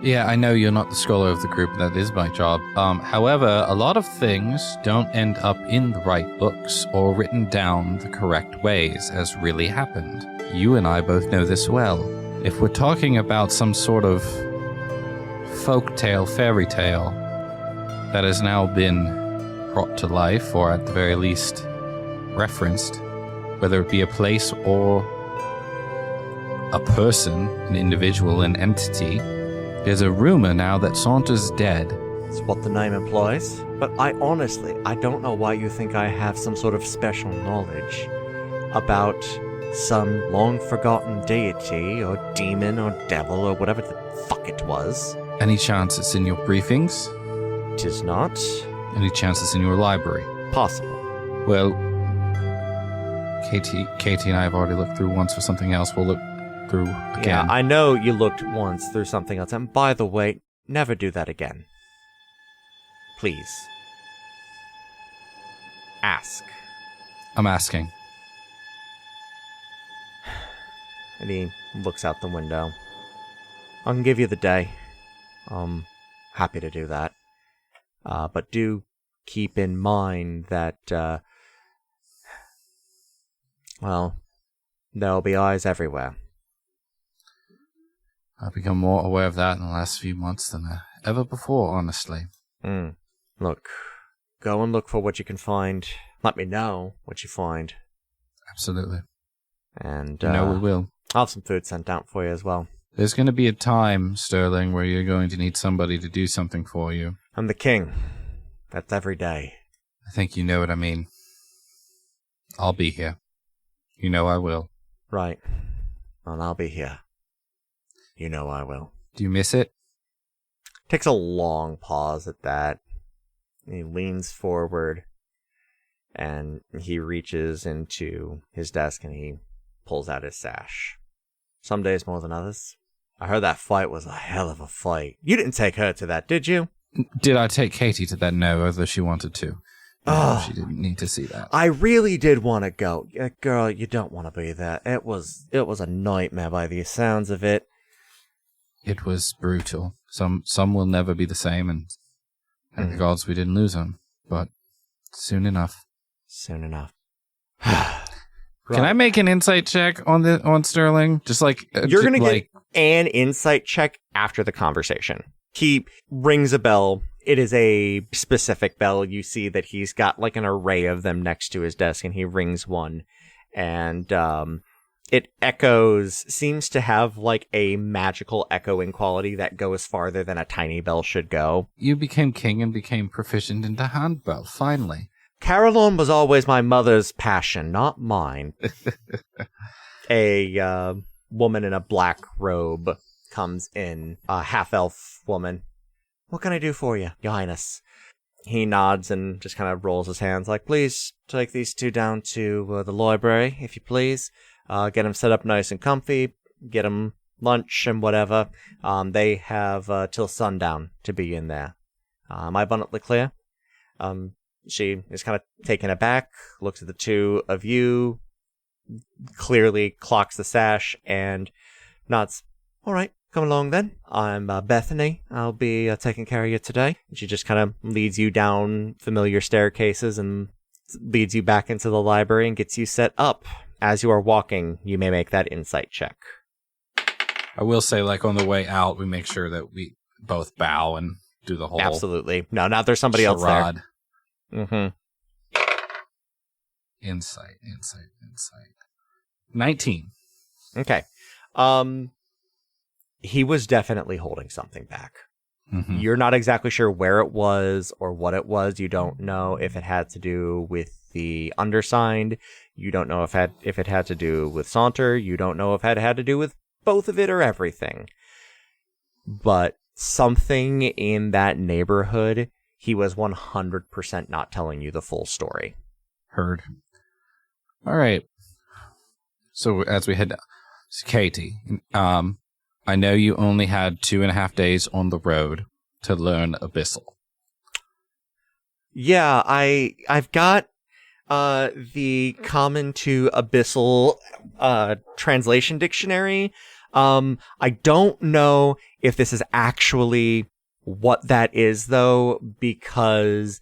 Yeah, I know you're not the scholar of the group. That is my job. However, a lot of things don't end up in the right books or written down the correct ways as really happened. You and I both know this well. If we're talking about some sort of folktale, fairy tale that has now been brought to life, or at the very least referenced, whether it be a place or a person, an individual, an entity, there's a rumor now that Saunter's dead.
That's what the name implies. But I don't know why you think I have some sort of special knowledge about some long-forgotten deity or demon or devil or whatever the fuck it was.
Any chance it's in your briefings?
'Tis not.
Any chances in your library?
Possible.
Well, Katie and I have already looked through once for something else. We'll look through again.
Yeah, I know you looked once through something else. And by the way, never do that again. Please. Ask.
I'm asking.
And he looks out the window. I can give you the day. I'm happy to do that. But do keep in mind that, well, there'll be eyes everywhere.
I've become more aware of that in the last few months than ever before, honestly.
Look, go and look for what you can find. Let me know what you find.
Absolutely.
And,
No, we will.
I'll have some food sent out for you as well.
There's going to be a time, Sterling, where you're going to need somebody to do something for you.
I'm the king. That's every day.
I think you know what I mean. I'll be here. You know I will.
Right. Well, I'll be here. You know I will.
Do you miss it?
Takes a long pause at that. He leans forward and he reaches into his desk and he pulls out his sash. Some days more than others. I heard that fight was a hell of a fight. You didn't take her to that, did you?
Did I take Katie to that? No, although she wanted to. No, she didn't need to see that.
I really did want to go. Girl, you don't want to be there. It was a nightmare by the sounds of it.
It was brutal. Some will never be the same, and thank the gods we didn't lose them. But soon enough.
Soon enough.
Can I make an insight check on Sterling? Just like
you're gonna get an insight check after the conversation. He rings a bell. It is a specific bell. You see that he's got like an array of them next to his desk, and he rings one, and it echoes. Seems to have like a magical echoing quality that goes farther than a tiny bell should go.
You became king and became proficient in the handbell. Finally.
Carillon was always my mother's passion, not mine. A woman in a black robe comes in, a half-elf woman. What can I do for you, Your Highness? He nods and just kind of rolls his hands like, please take these two down to the library, if you please. Get them set up nice and comfy, get them lunch and whatever. They have till sundown to be in there. Am I abundantly clear? She is kind of taken aback, looks at the two of you, clearly clocks the sash, and nods. All right, come along then. I'm Bethany. I'll be taking care of you today. She just kind of leads you down familiar staircases and leads you back into the library and gets you set up. As you are walking, you may make that insight check.
I will say, like, on the way out, we make sure that we both bow and do the whole...
Absolutely. No, now there's somebody else there. Mm-hmm.
Insight. 19.
Okay. He was definitely holding something back.
Mm-hmm.
You're not exactly sure where it was or what it was. You don't know if it had to do with the undersigned. You don't know if it had to do with Saunter. You don't know if it had to do with both of it or everything. But something in that neighborhood, he was 100% not telling you the full story.
Heard. All right. So as we head down, Katie, I know you only had 2.5 days on the road to learn Abyssal.
Yeah, I've got the Common to Abyssal translation dictionary. I don't know if this is actually what that is, though, because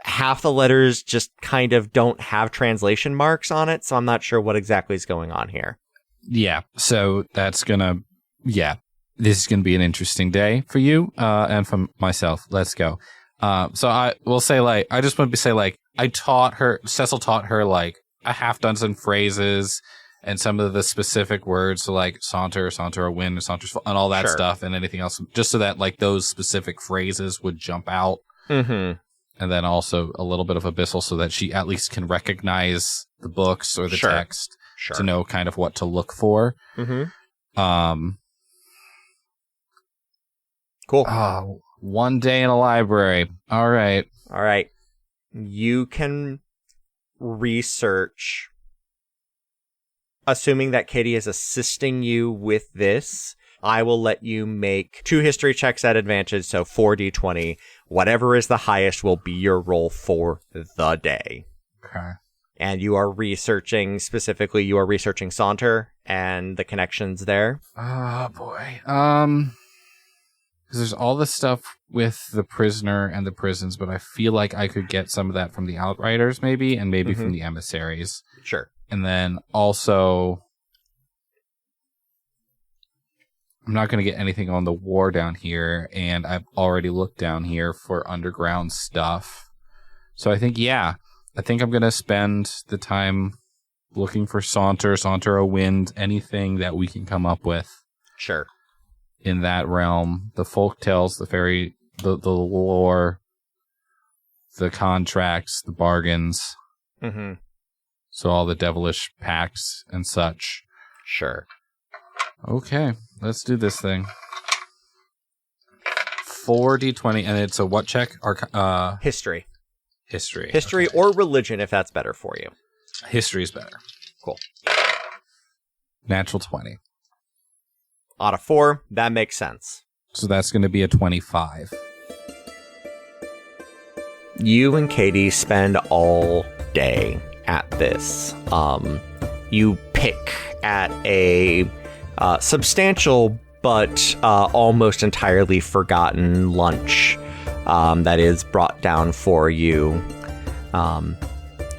half the letters just kind of don't have translation marks on it, so I'm not sure what exactly is going on here.
Yeah, so that's gonna... Yeah, this is going to be an interesting day for you and for myself. Let's go. So I will say, like, I just want to say, like, Cecil taught her, like, a half dozen phrases and some of the specific words, so, like, saunter a wind, saunter's and all that stuff and anything else, just so that, like, those specific phrases would jump out.
Mm-hmm.
And then also a little bit of Abyssal so that she at least can recognize the books or the text to know kind of what to look for.
Mm-hmm. Cool.
1 day in a library. All right.
All right. You can research, assuming that Katie is assisting you with this. I will let you make 2 history checks at advantage, so 4d20. Whatever is the highest will be your roll for the day.
Okay.
And you are researching, specifically, you are researching Saunter and the connections there.
Oh, boy. Because there's all the stuff with the prisoner and the prisons, but I feel like I could get some of that from the Outriders, maybe, and maybe from the emissaries.
Sure.
And then also, I'm not going to get anything on the war down here, and I've already looked down here for underground stuff. So I think I'm going to spend the time looking for Saunter a Wind, anything that we can come up with.
Sure.
In that realm, the folk tales, the fairy, the lore, the contracts, the bargains.
Mm-hmm.
So all the devilish pacts and such.
Sure.
Okay, let's do this thing. 4d20, and it's a what check?
History.
History.
History
okay.
or religion, if that's better for you.
History is better.
Cool.
Natural 20.
Out of 4, that makes sense.
So that's going to be a 25.
You and Katie spend all day at this. You pick at a substantial but almost entirely forgotten lunch that is brought down for you. And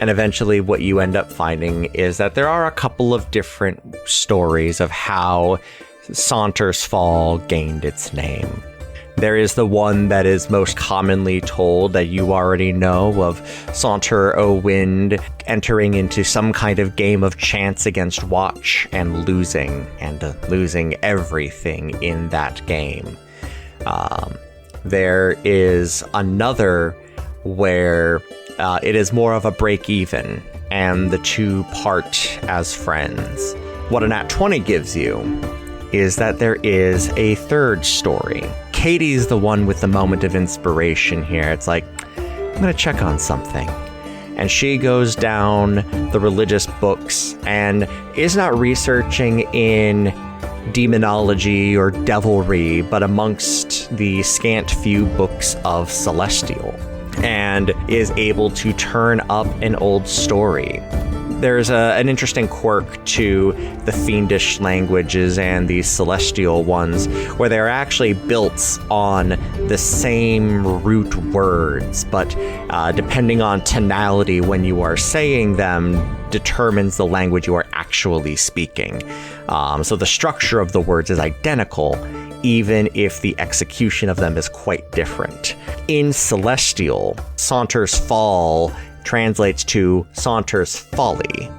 eventually what you end up finding is that there are a couple of different stories of how Saunter's Fall gained its name. There is the one that is most commonly told that you already know of Saunter o' Wind entering into some kind of game of chance against Watch and losing everything in that game. There is another where it is more of a break even and the two part as friends. What a Nat 20 gives you is that there is a third story. Katie's the one with the moment of inspiration here. It's like, I'm gonna check on something. And she goes down the religious books and is not researching in demonology or devilry, but amongst the scant few books of Celestial, and is able to turn up an old story. There's an interesting quirk to the fiendish languages and the celestial ones, where they're actually built on the same root words, but depending on tonality when you are saying them determines the language you are actually speaking. So the structure of the words is identical, even if the execution of them is quite different. In Celestial, Saunter's Fall translates to Saunter's Folly.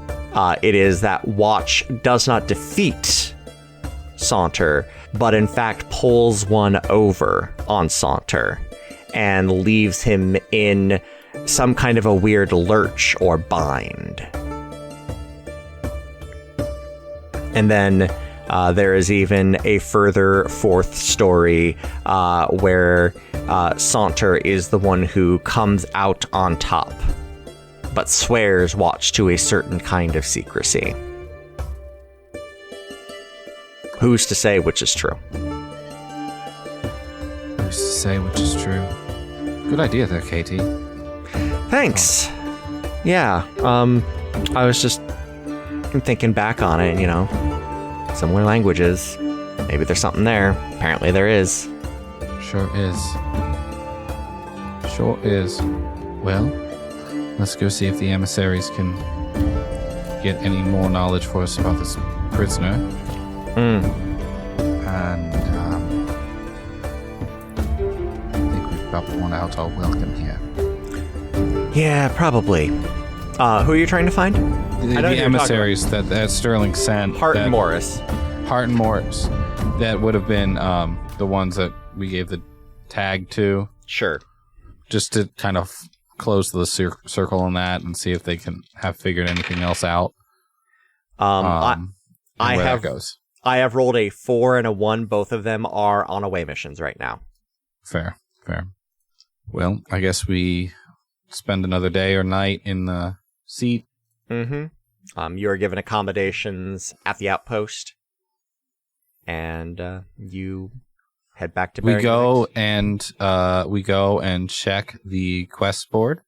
It is that Watch does not defeat Saunter, but in fact pulls one over on Saunter and leaves him in some kind of a weird lurch or bind. And then there is even a further fourth story where Saunter is the one who comes out on top, but swears Watch to a certain kind of secrecy. Who's to say which is true?
Who's to say which is true? Good idea there, Katie.
Thanks. Yeah, I was just thinking back on it, similar languages. Maybe there's something there. Apparently there is.
Sure is. Sure is. Well, let's go see if the emissaries can get any more knowledge for us about this prisoner. And I think we've about worn out our welcome here.
Yeah, probably. Who are you trying to find?
The emissaries that Sterling sent.
Hart and Morris.
Hart and Morris. That would have been the ones that we gave the tag to.
Sure.
Just to kind of close the circle on that and see if they can have figured anything else out.
I
where
have
that goes.
I have rolled a 4 and a 1. Both of them are on away missions right now.
Fair. Fair. Well, I guess we spend another day or night in the seat.
Mm-hmm. You are given accommodations at the outpost, and you head back to
We go and check the quest board.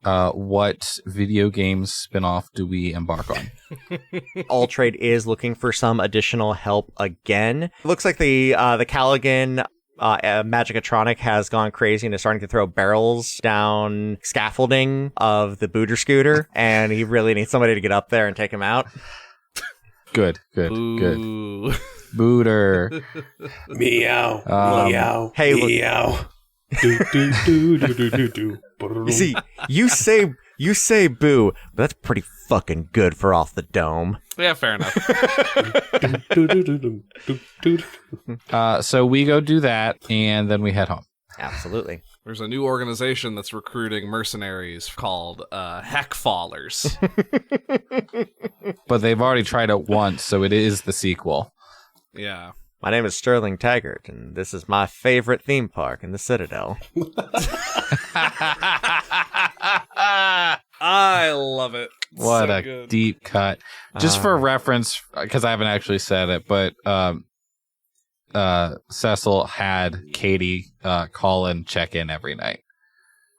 What video games spin-off do we embark on?
All Trade is looking for some additional help again. It looks like the Callaghan Magicatronic has gone crazy and is starting to throw barrels down scaffolding of the booter scooter, and he really needs somebody to get up there and take him out.
Good.
Ooh.
Booter.
Meow. Meow.
Hey, look.
Meow. Do, do, do, do, do, do, do.
You see, you say boo, but that's pretty fucking good for Off the Dome.
Yeah, fair enough.
So we go do that, and then we head home.
Absolutely.
There's a new organization that's recruiting mercenaries called Heckfallers.
But they've already tried it once, so it is the sequel.
Yeah.
My name is Sterling Taggart, and this is my favorite theme park in the Citadel.
I love it.
What
so
a
good.
deep cut. Just for reference, because I haven't actually said it, but Cecil had Katie call and check in every night.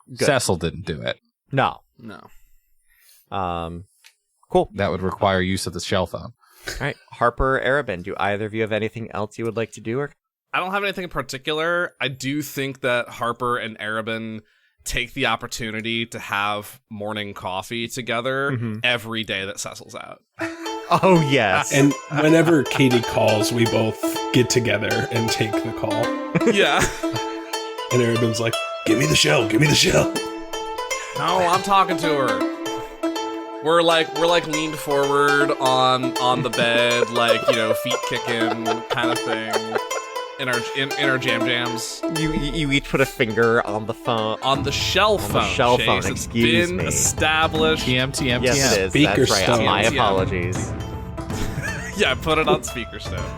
Good.
Cecil didn't do it.
No. Cool.
That would require use of the shell phone.
All right. Harper, Aeroben, do either of you have anything else you would like to do? Or?
I don't have anything in particular. I do think that Harper and Aeroben take the opportunity to have morning coffee together every day that Cecil's out.
Oh, yes.
And whenever Katie calls, we both get together and take the call.
Yeah.
And Aeroben's like, give me the shell, give me the shell.
No, I'm talking to her. We're like leaned forward on the bed, like, you know, feet kicking kind of thing. In our jams.
You each put a finger on the phone.
On the shell phone.
The shell phone,
Chase.
excuse
It's been
me.
established.
TM.
Yes, it is.
Speaker
That's right.
stone.
My
TM.
apologies.
Yeah, put it on speaker stone.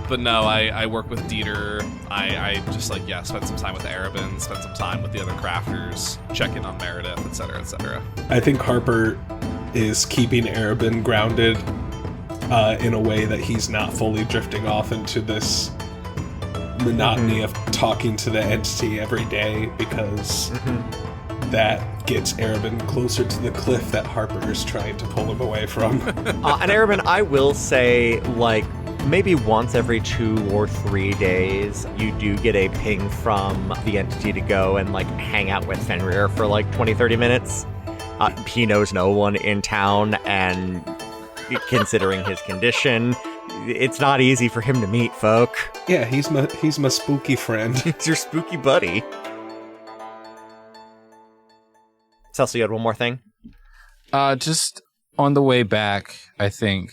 But no, I work with Dieter. I just spend some time with Aeroben, spend some time with the other crafters, check in on Meredith, etc., etc.
I think Harper is keeping Aeroben grounded in a way that he's not fully drifting off into this monotony of talking to the entity every day, because that gets Aeroben closer to the cliff that Harper is trying to pull him away from.
And Aeroben, I will say, like, maybe once every 2 or 3 days, you do get a ping from the entity to go and, like, hang out with Fenrir for, like, 20-30 minutes. He knows no one in town, and considering his condition, it's not easy for him to meet folk.
Yeah, he's my spooky friend.
He's your spooky buddy. Cecil, you had one more thing?
Just on the way back, I think,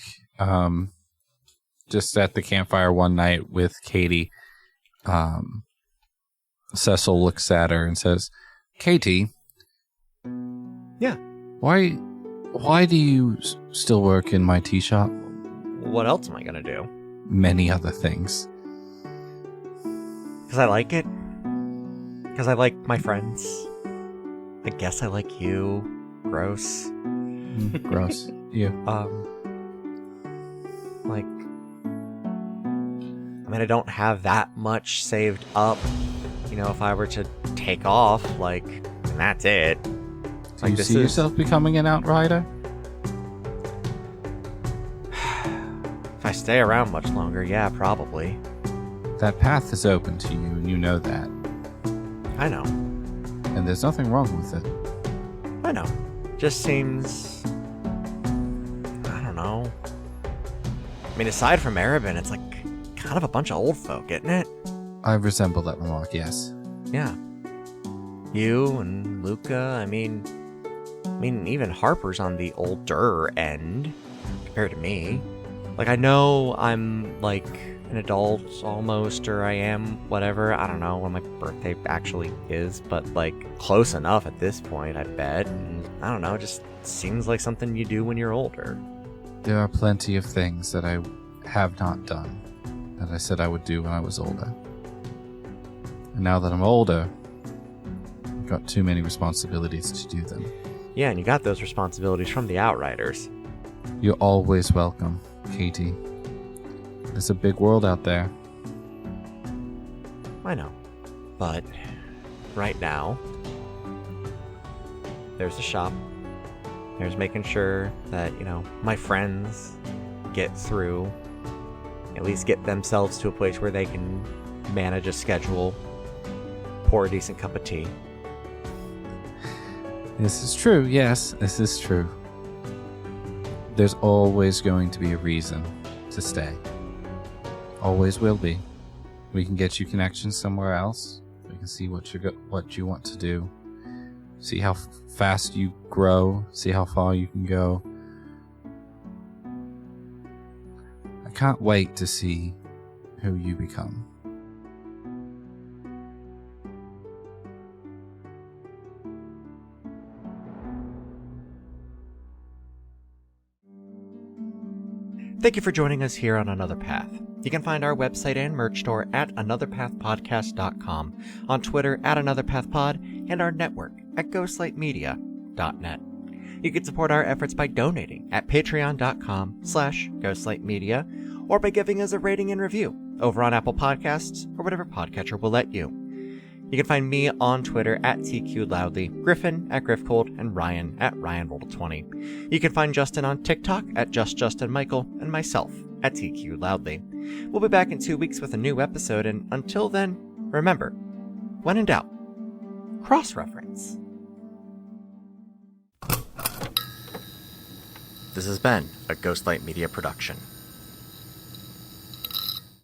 just at the campfire one night with Katie, Cecil looks at her and says, Katie.
Yeah.
Why do you still work in my tea shop?
What else am I gonna do?
Many other things.
Because I like it. Because I like my friends. I guess I like you. Gross.
Gross. You.
Like, I mean, I don't have that much saved up. You know, if I were to take off, like, and that's it.
Do you see yourself becoming an outrider?
If I stay around much longer, yeah, probably.
That path is open to you, and you know that.
I know.
And there's nothing wrong with it.
I know. Just seems... I don't know. I mean, aside from Aeroben, it's like kind of a bunch of old folk, isn't it?
I resemble that remark, yes.
Yeah. You and Luca, I mean, even Harper's on the older end compared to me. Like, I know I'm, like, an adult almost, or I am, whatever. I don't know when my birthday actually is, but, like, close enough at this point, I bet. And I don't know, it just seems like something you do when you're older.
There are plenty of things that I have not done, that I said I would do when I was older. And now that I'm older, I've got too many responsibilities to do them.
Yeah, and you got those responsibilities from the Outriders.
You're always welcome, Katie. There's a big world out there.
I know. But right now, there's the shop. There's making sure that, my friends get through, at least get themselves to a place where they can manage a schedule, pour a decent cup of tea.
This is true, yes, this is true. There's always going to be a reason to stay. Always will be. We can get you connections somewhere else. We can see what you want to do. See how fast you grow. See how far you can go. I can't wait to see who you become.
Thank you for joining us here on Another Path. You can find our website and merch store at anotherpathpodcast.com, on Twitter at anotherpathpod, and our network at ghostlightmedia.net. You can support our efforts by donating at patreon.com/ghostlightmedia, or by giving us a rating and review over on Apple Podcasts or whatever podcatcher will let you. You can find me on Twitter at TQLoudly, Griffin at GriffCold, and Ryan at RyanRoll20. You can find Justin on TikTok at JustJustinMichael, and myself at TQLoudly. We'll be back in 2 weeks with a new episode, and until then, remember, when in doubt, cross-reference. This has been a Ghostlight Media production.